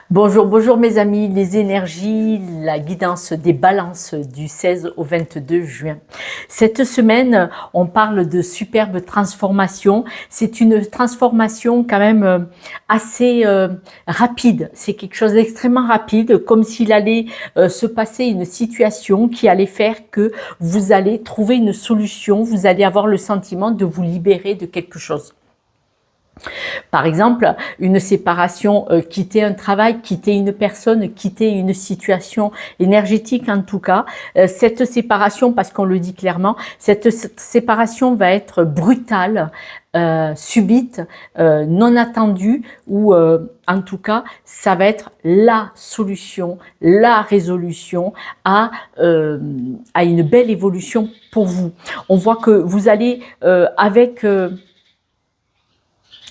Bonjour, bonjour mes amis, les énergies, la guidance des balances du 16 au 22 juin. Cette semaine, on parle de superbe transformation. C'est une transformation quand même assez rapide. C'est quelque chose d'extrêmement rapide, comme s'il allait se passer une situation qui allait faire que vous allez trouver une solution, vous allez avoir le sentiment de vous libérer de quelque chose. Par exemple, une séparation, quitter un travail, quitter une personne, quitter une situation énergétique en tout cas. Cette séparation, parce qu'on le dit clairement, cette séparation va être brutale, subite, non attendue, ou en tout cas, ça va être la solution, la résolution à une belle évolution pour vous. On voit que vous allez avec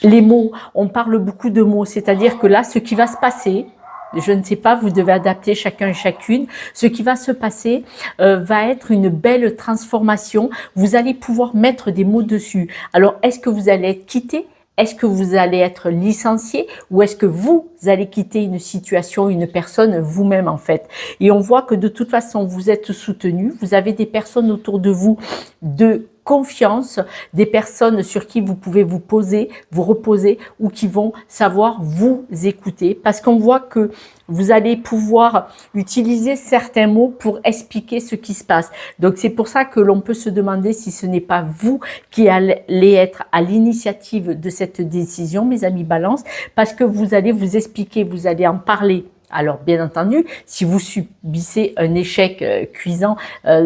les mots, on parle beaucoup de mots, c'est-à-dire que là, ce qui va se passer, je ne sais pas, vous devez adapter chacun et chacune, ce qui va se passer va être une belle transformation, vous allez pouvoir mettre des mots dessus. Alors, est-ce que vous allez être quitté ? Est-ce que vous allez être licencié ou est-ce que vous allez quitter une situation, une personne vous-même en fait? Et on voit que de toute façon, vous êtes soutenu, vous avez des personnes autour de vous de confiance, des personnes sur qui vous pouvez vous poser, vous reposer ou qui vont savoir vous écouter parce qu'on voit que vous allez pouvoir utiliser certains mots pour expliquer ce qui se passe. Donc c'est pour ça que l'on peut se demander si ce n'est pas vous qui allez être à l'initiative de cette décision, mes amis Balance, parce que vous allez vous expliquer, vous allez en parler. Alors bien entendu, si vous subissez un échec cuisant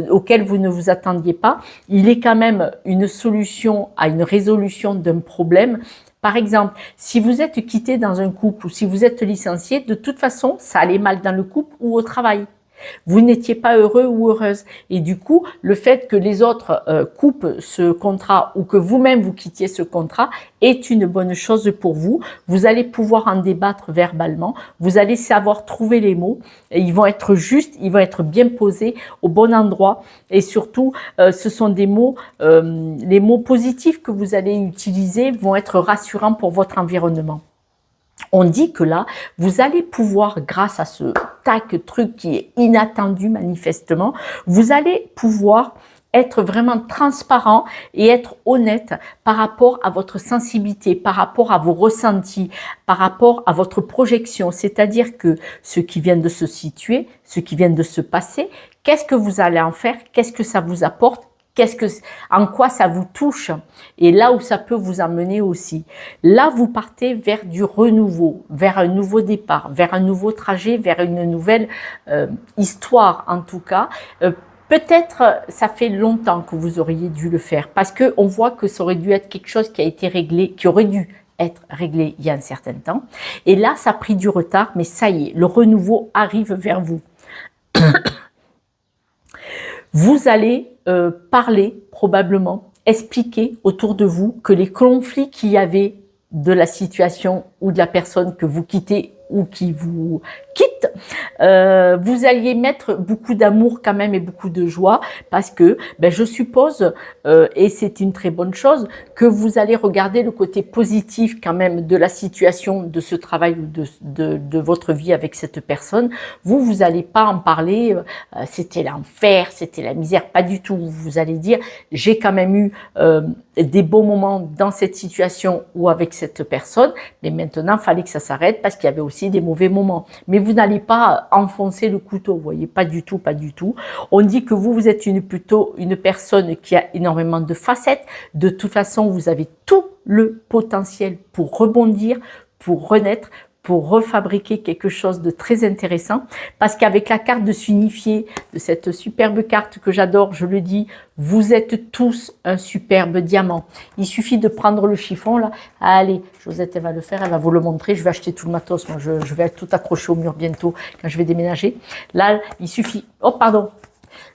auquel vous ne vous attendiez pas, il est quand même une solution à une résolution d'un problème. Par exemple, si vous êtes quitté dans un couple ou si vous êtes licencié, de toute façon, ça allait mal dans le couple ou au travail. Vous n'étiez pas heureux ou heureuse. Et du coup, le fait que les autres coupent ce contrat ou que vous-même vous quittiez ce contrat est une bonne chose pour vous. Vous allez pouvoir en débattre verbalement. Vous allez savoir trouver les mots. Et ils vont être justes, ils vont être bien posés au bon endroit. Et surtout, ce sont des mots, les mots positifs que vous allez utiliser vont être rassurants pour votre environnement. On dit que là, vous allez pouvoir, grâce à ce truc qui est inattendu manifestement, vous allez pouvoir être vraiment transparent et être honnête par rapport à votre sensibilité, par rapport à vos ressentis, par rapport à votre projection. C'est-à-dire que ce qui vient de se situer, ce qui vient de se passer, qu'est-ce que vous allez en faire, qu'est-ce que ça vous apporte, en quoi ça vous touche et là où ça peut vous emmener aussi. Là, vous partez vers du renouveau, vers un nouveau départ, vers un nouveau trajet, vers une nouvelle histoire en tout cas. Peut-être ça fait longtemps que vous auriez dû le faire parce que on voit que ça aurait dû être quelque chose qui a été réglé, qui aurait dû être réglé il y a un certain temps. Et là, ça a pris du retard, mais ça y est, le renouveau arrive vers vous. Vous allez parler probablement, expliquer autour de vous que les conflits qu'il y avait de la situation ou de la personne que vous quittez ou qui vous quitte, vous alliez mettre beaucoup d'amour quand même et beaucoup de joie parce que je suppose, et c'est une très bonne chose, que vous allez regarder le côté positif quand même de la situation, de ce travail ou de votre vie avec cette personne. Vous n'allez pas en parler, c'était l'enfer, c'était la misère, pas du tout. Vous allez dire, j'ai quand même eu des bons moments dans cette situation ou avec cette personne, mais maintenant, il fallait que ça s'arrête parce qu'il y avait aussi des mauvais moments. Mais vous n'allez pas enfoncer le couteau, vous voyez, pas du tout, pas du tout. On dit que vous êtes plutôt une personne qui a énormément de facettes. De toute façon, vous avez tout le potentiel pour rebondir, pour renaître, pour refabriquer quelque chose de très intéressant, parce qu'avec la carte de s'unifier, de cette superbe carte que j'adore, je le dis, vous êtes tous un superbe diamant. Il suffit de prendre le chiffon, là. Allez, Josette, elle va le faire, elle va vous le montrer. Je vais acheter tout le matos, moi, je vais tout accrocher au mur bientôt, quand je vais déménager. Là, il suffit, oh, pardon,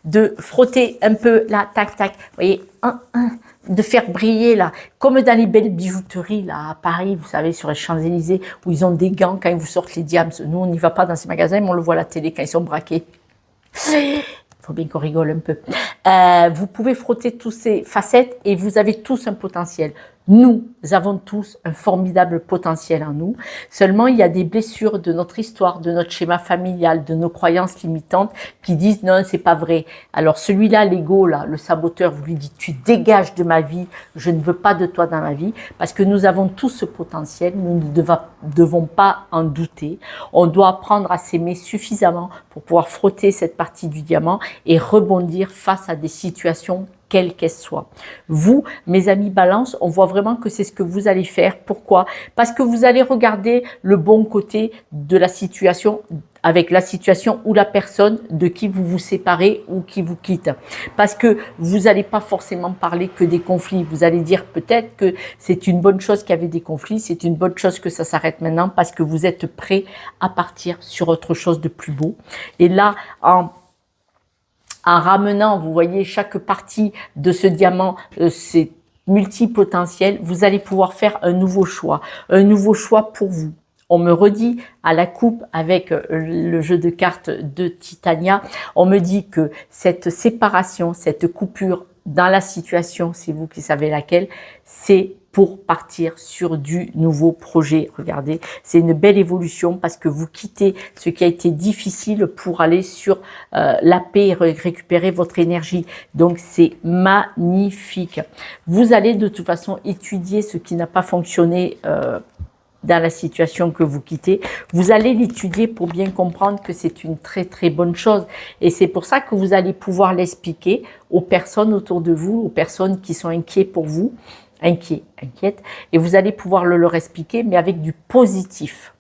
de frotter un peu, là, tac, tac, vous voyez, de faire briller là, comme dans les belles bijouteries là à Paris, vous savez, sur les Champs-Élysées, où ils ont des gants quand ils vous sortent les diams. Nous, on n'y va pas dans ces magasins, mais on le voit à la télé quand ils sont braqués. Il faut bien qu'on rigole un peu. Vous pouvez frotter tous ces facettes et vous avez tous un potentiel. Nous avons tous un formidable potentiel en nous. Seulement, il y a des blessures de notre histoire, de notre schéma familial, de nos croyances limitantes qui disent non, c'est pas vrai. Alors celui-là, l'ego, là, le saboteur, vous lui dites tu dégages de ma vie, je ne veux pas de toi dans ma vie, parce que nous avons tous ce potentiel. Nous ne devons pas en douter. On doit apprendre à s'aimer suffisamment pour pouvoir frotter cette partie du diamant et rebondir face à des situations quelle qu'elle soit. Vous, mes amis Balance, on voit vraiment que c'est ce que vous allez faire. Pourquoi? Parce que vous allez regarder le bon côté de la situation, avec la situation ou la personne de qui vous vous séparez ou qui vous quitte. Parce que vous n'allez pas forcément parler que des conflits. Vous allez dire peut-être que c'est une bonne chose qu'il y avait des conflits, c'est une bonne chose que ça s'arrête maintenant parce que vous êtes prêt à partir sur autre chose de plus beau. Et là, en ramenant, vous voyez, chaque partie de ce diamant, c'est multipotentiel, vous allez pouvoir faire un nouveau choix pour vous. On me redit à la coupe avec le jeu de cartes de Titania, on me dit que cette séparation, cette coupure dans la situation, c'est vous qui savez laquelle, c'est pour partir sur du nouveau projet. Regardez, c'est une belle évolution parce que vous quittez ce qui a été difficile pour aller sur la paix et récupérer votre énergie. Donc, c'est magnifique. Vous allez de toute façon étudier ce qui n'a pas fonctionné dans la situation que vous quittez. Vous allez l'étudier pour bien comprendre que c'est une très très bonne chose. Et c'est pour ça que vous allez pouvoir l'expliquer aux personnes autour de vous, aux personnes qui sont inquiètes pour vous, inquiètes, et vous allez pouvoir leur expliquer, mais avec du positif.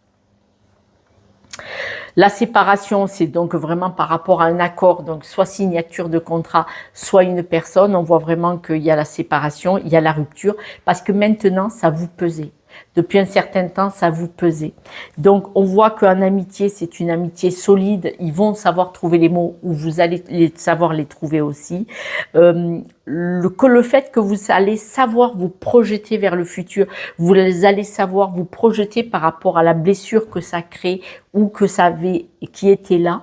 La séparation, c'est donc vraiment par rapport à un accord, donc soit signature de contrat, soit une personne. On voit vraiment qu'il y a la séparation, il y a la rupture, parce que maintenant, ça vous pesait. Depuis un certain temps, ça vous pesait. Donc, on voit qu'en amitié, c'est une amitié solide. Ils vont savoir trouver les mots ou vous allez savoir les trouver aussi. Le fait que vous allez savoir vous projeter vers le futur, vous allez savoir vous projeter par rapport à la blessure que ça crée ou que ça avait, qui était là.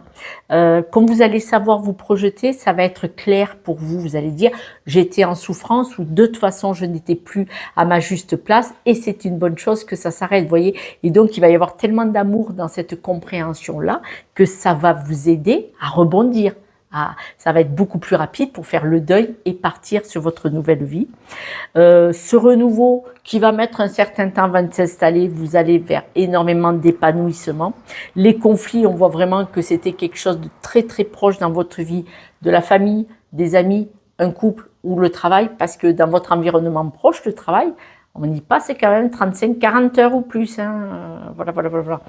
Quand vous allez savoir vous projeter, ça va être clair pour vous. Vous allez dire, j'étais en souffrance ou de toute façon, je n'étais plus à ma juste place et c'est une bonne chose que ça s'arrête, vous voyez. Et donc, il va y avoir tellement d'amour dans cette compréhension-là que ça va vous aider à rebondir. Ça va être beaucoup plus rapide pour faire le deuil et partir sur votre nouvelle vie. Ce renouveau qui va mettre un certain temps avant de s'installer, vous allez vers énormément d'épanouissement. Les conflits, on voit vraiment que c'était quelque chose de très très proche dans votre vie, de la famille, des amis, un couple ou le travail, parce que dans votre environnement proche, le travail, on y passe quand même 35-40 heures ou plus. Voilà.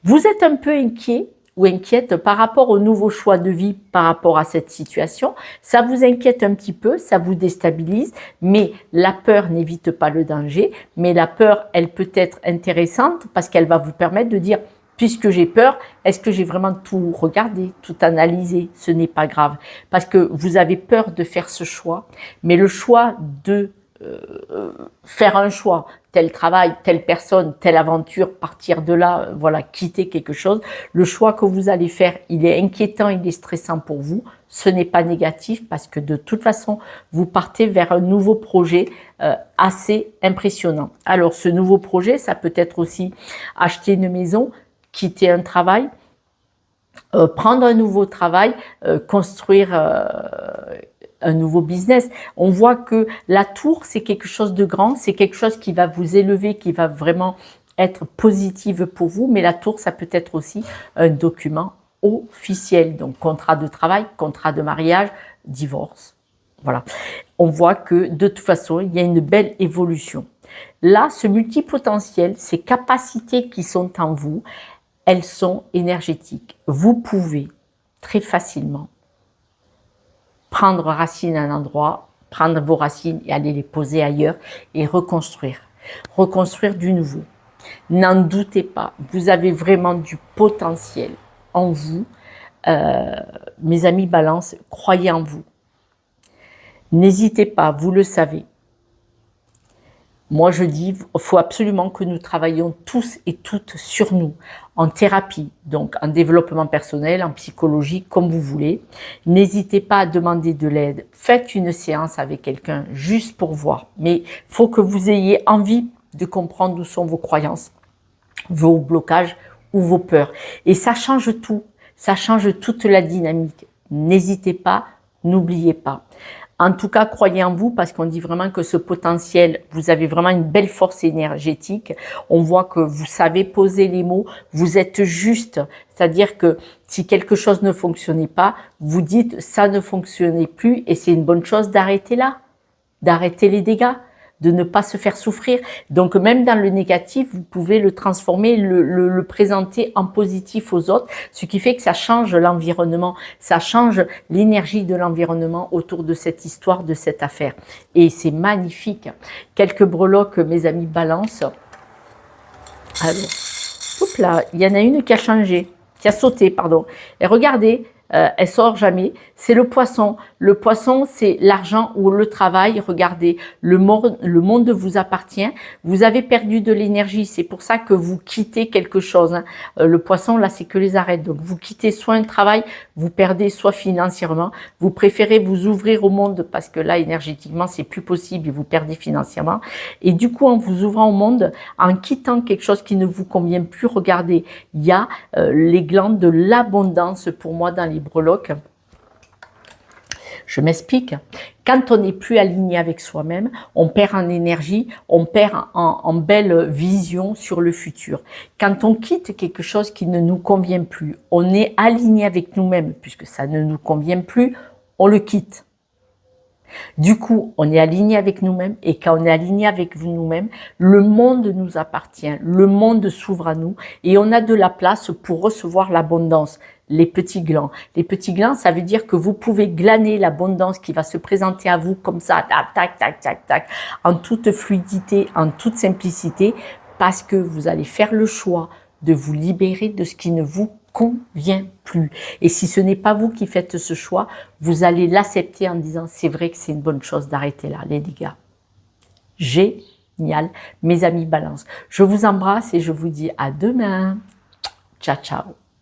Vous êtes un peu inquiet ou inquiète par rapport au nouveau choix de vie, par rapport à cette situation. Ça vous inquiète un petit peu, ça vous déstabilise, mais la peur n'évite pas le danger. Mais la peur, elle peut être intéressante parce qu'elle va vous permettre de dire, puisque j'ai peur, est-ce que j'ai vraiment tout regardé, tout analysé? Ce n'est pas grave. Parce que vous avez peur de faire ce choix, mais le choix de faire un choix, tel travail, telle personne, telle aventure, partir de là, voilà, quitter quelque chose. Le choix que vous allez faire, il est inquiétant, il est stressant pour vous. Ce n'est pas négatif parce que de toute façon, vous partez vers un nouveau projet assez impressionnant. Alors, ce nouveau projet, ça peut être aussi acheter une maison, quitter un travail, prendre un nouveau travail, construire un nouveau business. On voit que la tour, c'est quelque chose de grand, c'est quelque chose qui va vous élever, qui va vraiment être positive pour vous, mais la tour, ça peut être aussi un document officiel, donc contrat de travail, contrat de mariage, divorce. Voilà. On voit que de toute façon, il y a une belle évolution. Là, ce multipotentiel, ces capacités qui sont en vous, elles sont énergétiques. Vous pouvez très facilement prendre racine à un endroit, prendre vos racines et aller les poser ailleurs et reconstruire du nouveau. N'en doutez pas, vous avez vraiment du potentiel en vous. Mes amis Balance, croyez en vous. N'hésitez pas, vous le savez. Moi, je dis, il faut absolument que nous travaillions tous et toutes sur nous, en thérapie, donc en développement personnel, en psychologie, comme vous voulez. N'hésitez pas à demander de l'aide. Faites une séance avec quelqu'un juste pour voir. Mais il faut que vous ayez envie de comprendre d'où sont vos croyances, vos blocages ou vos peurs. Et ça change tout. Ça change toute la dynamique. N'hésitez pas, n'oubliez pas. En tout cas, croyez en vous parce qu'on dit vraiment que ce potentiel, vous avez vraiment une belle force énergétique. On voit que vous savez poser les mots, vous êtes juste. C'est-à-dire que si quelque chose ne fonctionnait pas, vous dites ça ne fonctionnait plus et c'est une bonne chose d'arrêter là, d'arrêter les dégâts, de ne pas se faire souffrir. Donc même dans le négatif, vous pouvez le transformer, le présenter en positif aux autres, ce qui fait que ça change l'environnement, ça change l'énergie de l'environnement autour de cette histoire, de cette affaire. Et c'est magnifique. Quelques breloques, mes amis, balance. Alors, hop là, il y en a une qui a changé, qui a sauté, pardon. Et regardez, elle sort jamais. C'est le poisson. Le poisson, c'est l'argent ou le travail. Regardez, le monde vous appartient. Vous avez perdu de l'énergie. C'est pour ça que vous quittez quelque chose. Hein. Le poisson, là, c'est que les arêtes. Donc, vous quittez soit un travail, vous perdez soit financièrement. Vous préférez vous ouvrir au monde parce que là, énergétiquement, c'est plus possible et vous perdez financièrement. Et du coup, en vous ouvrant au monde, en quittant quelque chose qui ne vous convient plus, regardez, il y a les glandes de l'abondance pour moi dans les breloques. Je m'explique. Quand on n'est plus aligné avec soi-même, on perd en énergie, on perd en belle vision sur le futur. Quand on quitte quelque chose qui ne nous convient plus, on est aligné avec nous-mêmes, puisque ça ne nous convient plus, on le quitte. Du coup, on est aligné avec nous-mêmes et quand on est aligné avec nous-mêmes, le monde nous appartient, le monde s'ouvre à nous et on a de la place pour recevoir l'abondance. Les petits glands. Les petits glands, ça veut dire que vous pouvez glaner l'abondance qui va se présenter à vous comme ça, tac, tac, tac, tac, en toute fluidité, en toute simplicité, parce que vous allez faire le choix de vous libérer de ce qui ne vous convient plus. Et si ce n'est pas vous qui faites ce choix, vous allez l'accepter en disant c'est vrai que c'est une bonne chose d'arrêter là, les dégâts. Génial, mes amis balance. Je vous embrasse et je vous dis à demain. Ciao, ciao.